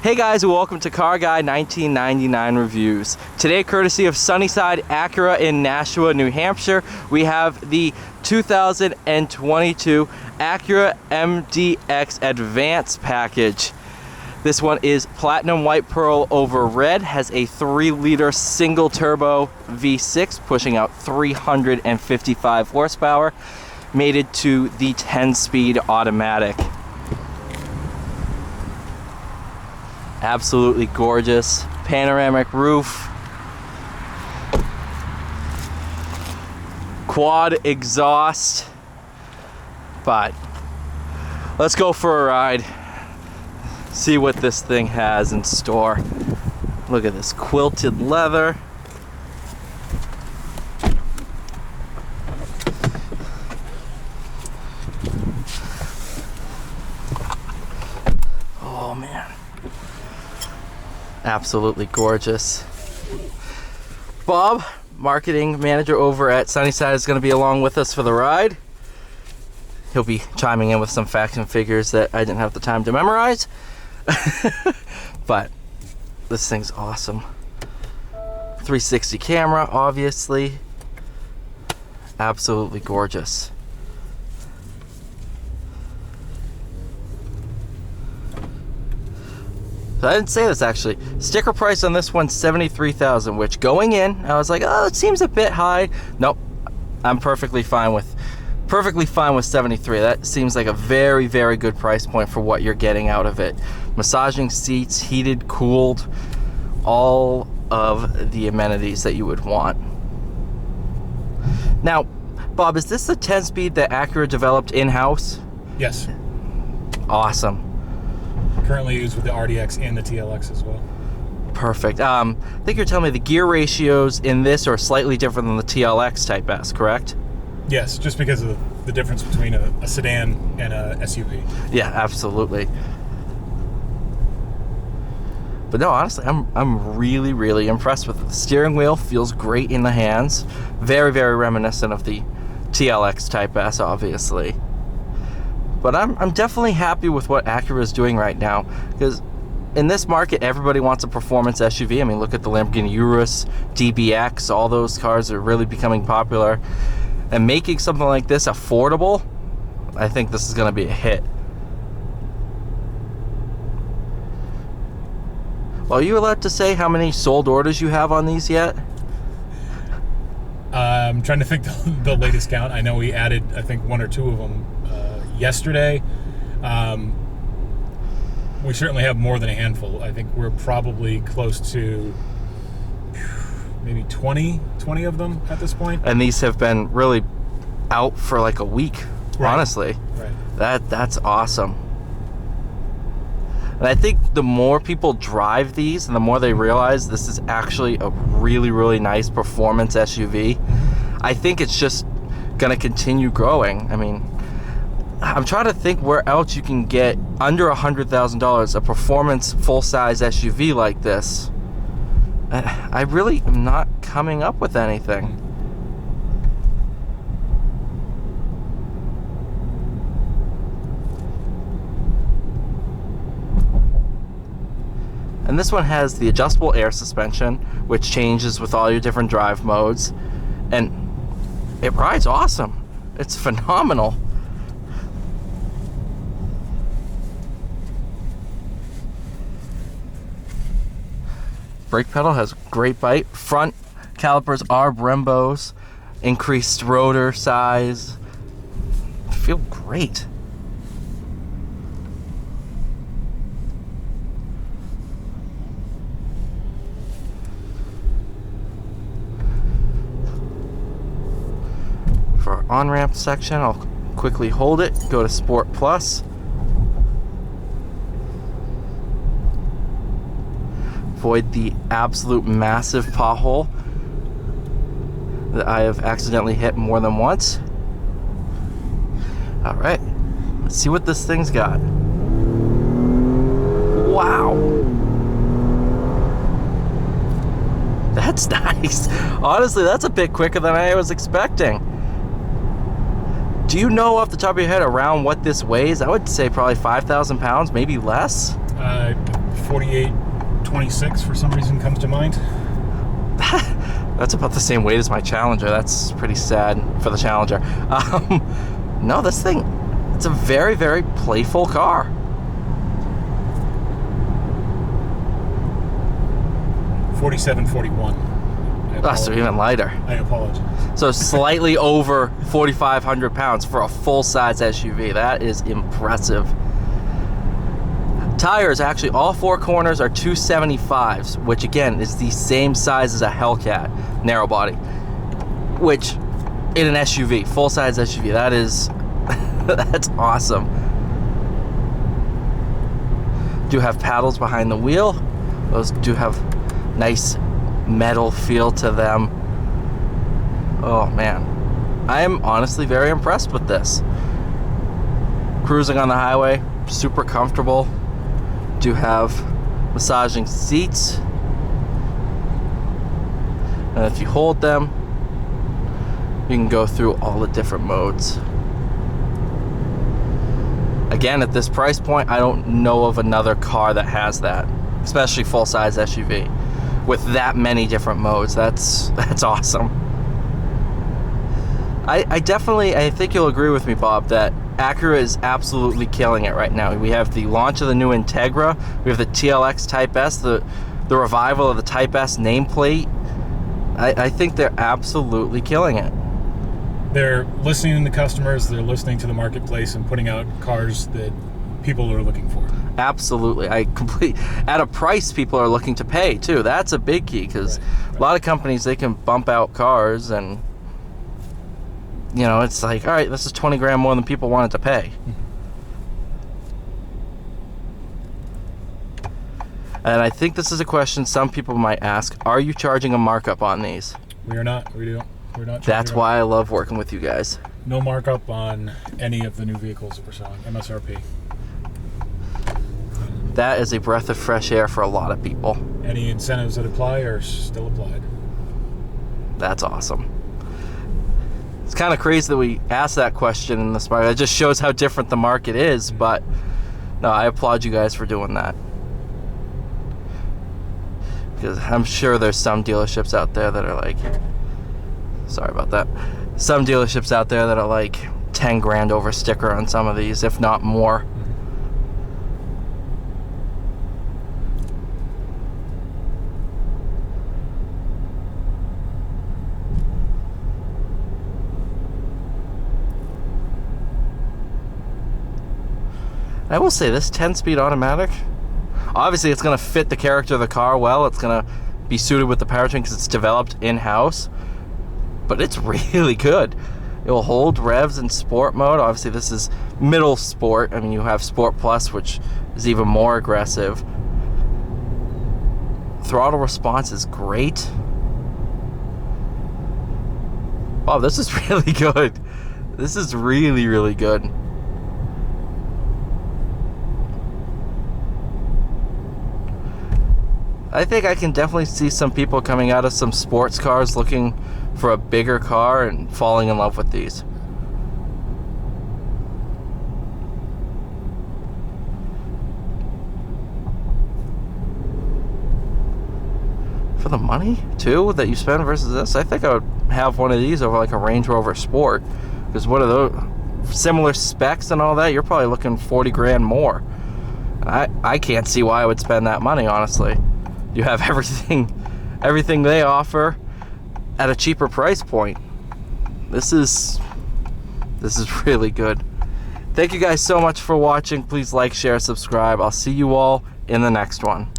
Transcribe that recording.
Hey guys, and welcome to Car Guy 1999 Reviews. Today, courtesy of Sunnyside Acura in Nashua, New Hampshire, we have the 2022 Acura MDX Advance Package. This one is platinum white pearl over red, has a 3-liter single turbo V6 pushing out 355 horsepower, mated to the 10-speed automatic. Absolutely gorgeous. Panoramic roof. Quad exhaust. But let's go for a ride. See what this thing has in store. Look at this quilted leather. Oh man. Absolutely gorgeous. Bob, marketing manager over at Sunnyside, is going to be along with us for the ride. He'll be chiming in with some facts and figures that I didn't have the time to memorize. But this thing's awesome. 360 camera, obviously. Absolutely gorgeous. So I didn't say this actually. Sticker price on this one, $73,000, which going in, I was like, oh, it seems a bit high. Nope, I'm perfectly fine with 73. That seems like a very, very good price point for what you're getting out of it. Massaging seats, heated, cooled, all of the amenities that you would want. Now, Bob, is this the 10-speed that Acura developed in-house? Yes. Awesome. Currently used with the RDX and the TLX as well. Perfect. I think you're telling me the gear ratios in this are slightly different than the TLX Type S, correct? Yes, just because of the difference between a sedan and a SUV. Yeah, absolutely. But no, honestly, I'm really, really impressed with it. The steering wheel feels great in the hands. Very, very reminiscent of the TLX Type S, obviously. But I'm definitely happy with what Acura is doing right now, because in this market, everybody wants a performance SUV. I mean, look at the Lamborghini Urus, DBX, all those cars are really becoming popular. And making something like this affordable, I think this is going to be a hit. Well, are you allowed to say how many sold orders you have on these yet? I'm trying to think the latest count. I know we added, I think, 1 or 2 of them yesterday. We certainly have more than a handful. I think we're probably close to maybe 20 of them at this point. And these have been really out for like a week, right. Honestly. Right. That's awesome. And I think the more people drive these and the more they realize this is actually a really, really nice performance SUV, I think it's just going to continue growing. I mean, I'm trying to think where else you can get under $100,000 a performance full-size SUV like this. I really am not coming up with anything. And this one has the adjustable air suspension, which changes with all your different drive modes. And it rides awesome. It's phenomenal. Brake pedal has great bite. Front calipers are Brembos. Increased rotor size. Feel great. For our on-ramp section, I'll quickly hold it, go to Sport Plus. Avoid the absolute massive pothole that I have accidentally hit more than once. All right, let's see what this thing's got. Wow. That's nice. Honestly, that's a bit quicker than I was expecting. Do you know off the top of your head around what this weighs? I would say probably 5,000 pounds, maybe less. 4826 for some reason comes to mind. That's about the same weight as my Challenger. That's pretty sad for the Challenger. No, this thing, it's a very, very playful car. $47.41. So even lighter. I apologize. So slightly over 4,500 pounds for a full-size SUV. That is impressive. Tires, actually, all four corners are 275s, which again is the same size as a Hellcat narrow body, which in an SUV, full-size SUV, that is that's awesome. Do have paddles behind the wheel. Those do have nice metal feel to them. Oh man, I am honestly very impressed with this. Cruising on the highway, super comfortable. Do have massaging seats, and if you hold them, you can go through all the different modes. Again, at this price point, I don't know of another car that has that, especially full-size SUV with that many different modes. That's awesome. I think you'll agree with me, Bob, that Acura is absolutely killing it right now. We have the launch of the new Integra. We have the TLX Type S, the revival of the Type S nameplate. I think they're absolutely killing it. They're listening to customers, they're listening to the marketplace and putting out cars that people are looking for. Absolutely. At a price people are looking to pay too. That's a big key, because a lot of companies, they can bump out cars and, you know, it's like, all right, this is 20 grand more than people wanted to pay. And I think this is a question some people might ask. Are you charging a markup on these? We are not. We're not. That's why I love working with you guys. No markup on any of the new vehicles that we're selling. MSRP. That is a breath of fresh air for a lot of people. Any incentives that apply are still applied. That's awesome. It's kind of crazy that we asked that question in this market. It just shows how different the market is, but no, I applaud you guys for doing that. Because I'm sure there's some dealerships out there that are like, sorry about that. Some dealerships out there that are like 10 grand over sticker on some of these, if not more. I will say this 10-speed automatic, obviously it's going to fit the character of the car well. It's going to be suited with the powertrain because it's developed in-house, but it's really good. It will hold revs in sport mode. Obviously this is middle sport. I mean, you have Sport Plus, which is even more aggressive. Throttle response is great. Oh, this is really good. This is really, really good. I think I can definitely see some people coming out of some sports cars looking for a bigger car and falling in love with these. For the money, too, that you spend versus this, I think I would have one of these over like a Range Rover Sport. Because what are those? Similar specs and all that, you're probably looking 40 grand more. I can't see why I would spend that money, honestly. You have everything they offer at a cheaper price point. This is really good. Thank you guys so much for watching. Please like, share, subscribe. I'll see you all in the next one.